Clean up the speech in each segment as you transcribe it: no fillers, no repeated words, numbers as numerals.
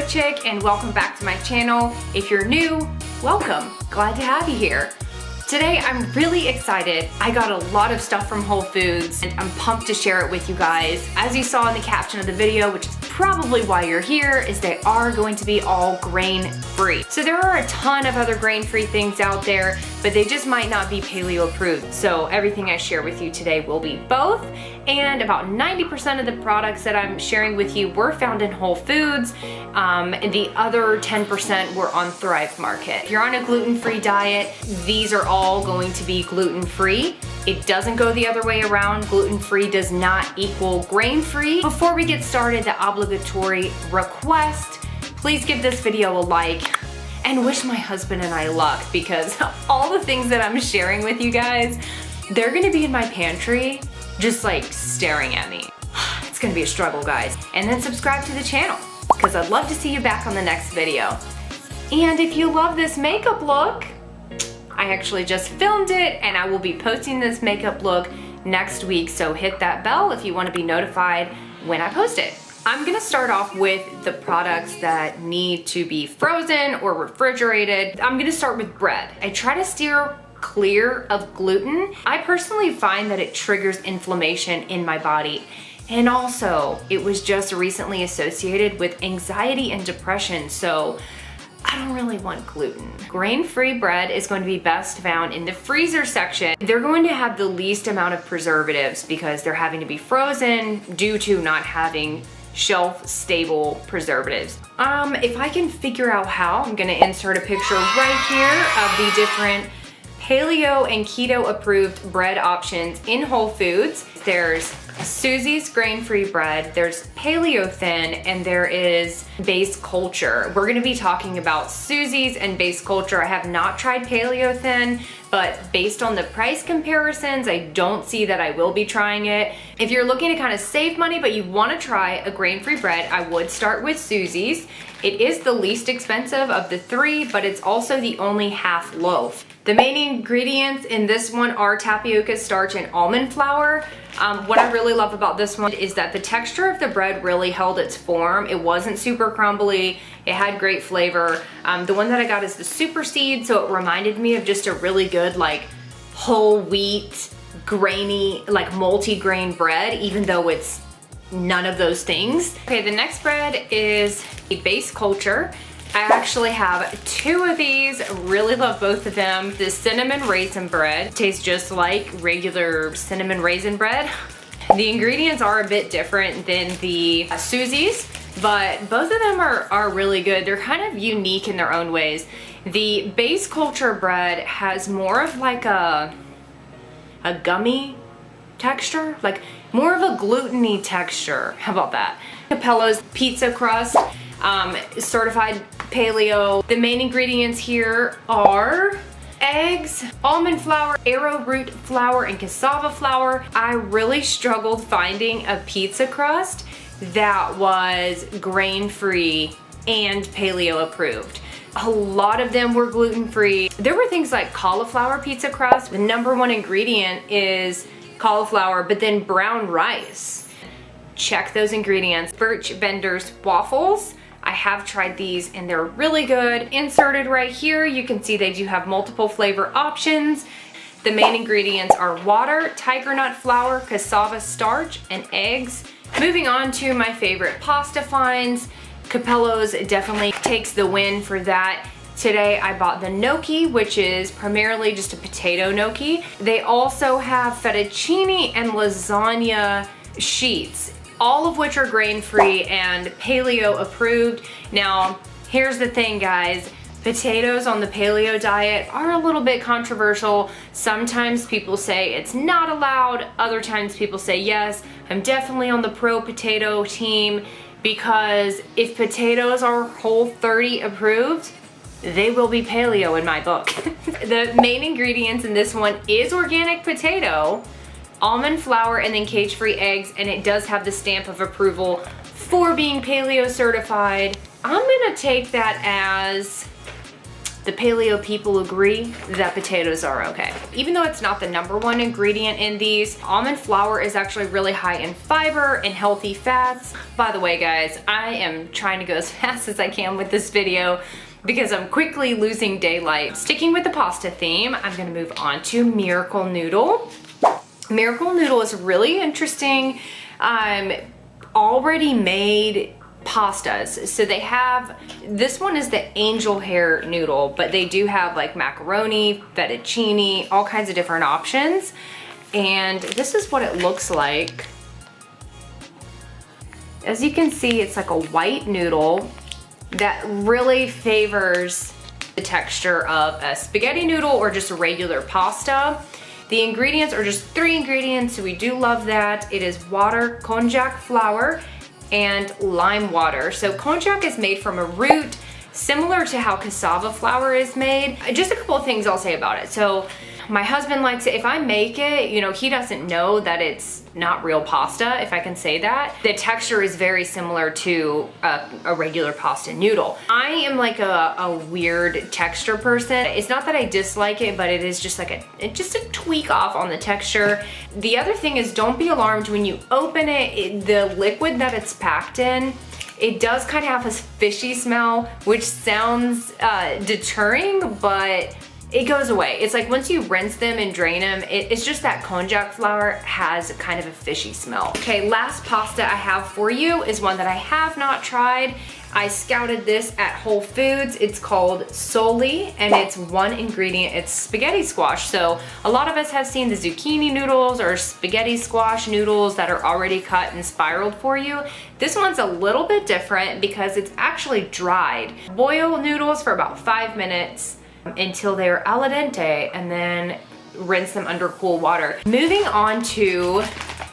PaleoChick and welcome back to my channel. If you're new, welcome. Glad to have you here. Today I'm really excited. I got a lot of stuff from Whole Foods and I'm pumped to share it with you guys. As you saw in the caption of the video, which is probably why you're here, is they are going to be all grain-free. So there are a ton of other grain-free things out there, but they just might not be paleo approved. So everything I share with you today will be both. And about 90% of the products that I'm sharing with you were found in Whole Foods. And the other 10% were on Thrive Market. If you're on a gluten-free diet, these are all going to be gluten-free. It doesn't go the other way around. Gluten-free does not equal grain-free. Before we get started, the obligatory request, please give this video a like and wish my husband and I luck, because all the things that I'm sharing with you guys, they're gonna be in my pantry just like staring at me. It's gonna be a struggle, guys. And then subscribe to the channel, because I'd love to see you back on the next video. And if you love this makeup look, I actually just filmed it and I will be posting this makeup look next week, so hit that bell if you want to be notified when I post it. I'm gonna start off with the products that need to be frozen or refrigerated. I'm gonna start with bread. I try to steer clear of gluten. I personally find that it triggers inflammation in my body. And also, it was just recently associated with anxiety and depression, so I don't really want gluten. Grain-free bread is going to be best found in the freezer section. They're going to have the least amount of preservatives because they're having to be frozen due to not having shelf-stable preservatives. If I can figure out how, I'm gonna insert a picture right here of the different paleo and keto approved bread options in Whole Foods. There's Soozy's grain-free bread, there's Paleo Thin, and there is Base Culture. We're gonna be talking about Soozy's and Base Culture. I have not tried Paleo Thin, but based on the price comparisons, I don't see that I will be trying it. If you're looking to kind of save money, but you wanna try a grain-free bread, I would start with Soozy's. It is the least expensive of the three, but it's also the only half loaf. The main ingredients in this one are tapioca starch and almond flour. What I really love about this one is that the texture of the bread really held its form. It wasn't super crumbly. It had great flavor. The one that I got is the super seed, so it reminded me of just a really good like whole wheat, grainy, like multi-grain bread, even though it's none of those things. Okay, the next bread is a Base Culture. I actually have two of these, really love both of them. The cinnamon raisin bread tastes just like regular cinnamon raisin bread. The ingredients are a bit different than the Soozy's, but both of them are really good. They're kind of unique in their own ways. The Base Culture bread has more of like a gummy texture, like more of a gluten-y texture. How about that? Cappello's pizza crust, certified paleo. The main ingredients here are eggs, almond flour, arrowroot flour, and cassava flour. I really struggled finding a pizza crust that was grain-free and paleo approved. A lot of them were gluten-free. There were things like cauliflower pizza crust. The #1 ingredient is cauliflower, but then brown rice. Check those ingredients. Birch Bender's waffles. I have tried these and they're really good. Inserted right here, you can see they do have multiple flavor options. The main ingredients are water, tiger nut flour, cassava starch, and eggs. Moving on to my favorite pasta finds. Cappello's definitely takes the win for that. Today I bought the gnocchi, which is primarily just a potato gnocchi. They also have fettuccine and lasagna sheets, all of which are grain-free and paleo approved. Now, here's the thing, guys. Potatoes on the paleo diet are a little bit controversial. Sometimes people say it's not allowed. Other times people say yes. I'm definitely on the pro potato team, because if potatoes are Whole30 approved, they will be paleo in my book. The main ingredients in this one is organic potato, almond flour, and then cage-free eggs, and it does have the stamp of approval for being paleo certified. I'm gonna take that as the paleo people agree that potatoes are okay. Even though it's not the #1 ingredient in these, almond flour is actually really high in fiber and healthy fats. By the way, guys, I am trying to go as fast as I can with this video because I'm quickly losing daylight. Sticking with the pasta theme, I'm gonna move on to Miracle Noodle. Miracle Noodle is really interesting. Already made pastas. So they have, this one is the angel hair noodle, but they do have like macaroni, fettuccine, all kinds of different options. And this is what it looks like. As you can see, it's like a white noodle that really favors the texture of a spaghetti noodle or just a regular pasta. The ingredients are just 3 ingredients, so we do love that. It is water, konjac flour, and lime water. So konjac is made from a root similar to how cassava flour is made. Just a couple of things I'll say about it. So my husband likes it. If I make it, you know, he doesn't know that it's not real pasta, if I can say that. The texture is very similar to a regular pasta noodle. I am like a weird texture person. It's not that I dislike it, but it is just like just a tweak off on the texture. The other thing is, don't be alarmed when you open it, the liquid that it's packed in, it does kind of have a fishy smell, which sounds deterring, but it goes away. It's like once you rinse them and drain them, it's just that konjac flour has kind of a fishy smell. Okay, last pasta I have for you is one that I have not tried. I scouted this at Whole Foods. It's called Soley, and it's 1 ingredient. It's spaghetti squash. So a lot of us have seen the zucchini noodles or spaghetti squash noodles that are already cut and spiraled for you. This one's a little bit different because it's actually dried. Boil noodles for about 5 minutes until they are al dente, and then rinse them under cool water. Moving on to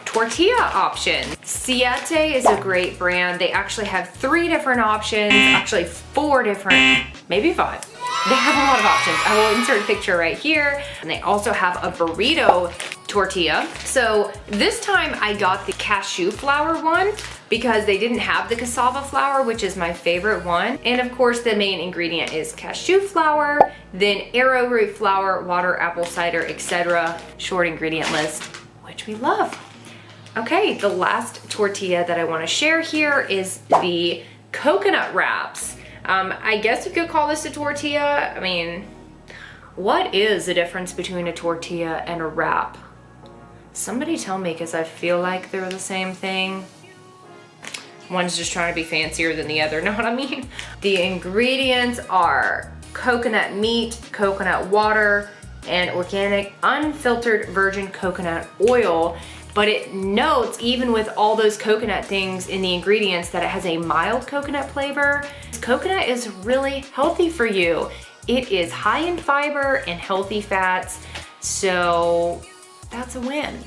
tortilla options. Siete is a great brand. They actually have 3 different options, actually 4 different, maybe 5. They have a lot of options. I will insert a picture right here. And they also have a burrito tortilla. So this time I got the cashew flour one because they didn't have the cassava flour, which is my favorite one. And of course the main ingredient is cashew flour, then arrowroot flour, water, apple cider, etc. Short ingredient list, which we love. Okay, the last tortilla that I want to share here is the coconut wraps. I guess you could call this a tortilla. I mean, what is the difference between a tortilla and a wrap? Somebody tell me, because I feel like they're the same thing. One's just trying to be fancier than the other, know what I mean? The ingredients are coconut meat, coconut water, and organic unfiltered virgin coconut oil. But it notes, even with all those coconut things in the ingredients, that it has a mild coconut flavor. Coconut is really healthy for you. It is high in fiber and healthy fats, so that's a win.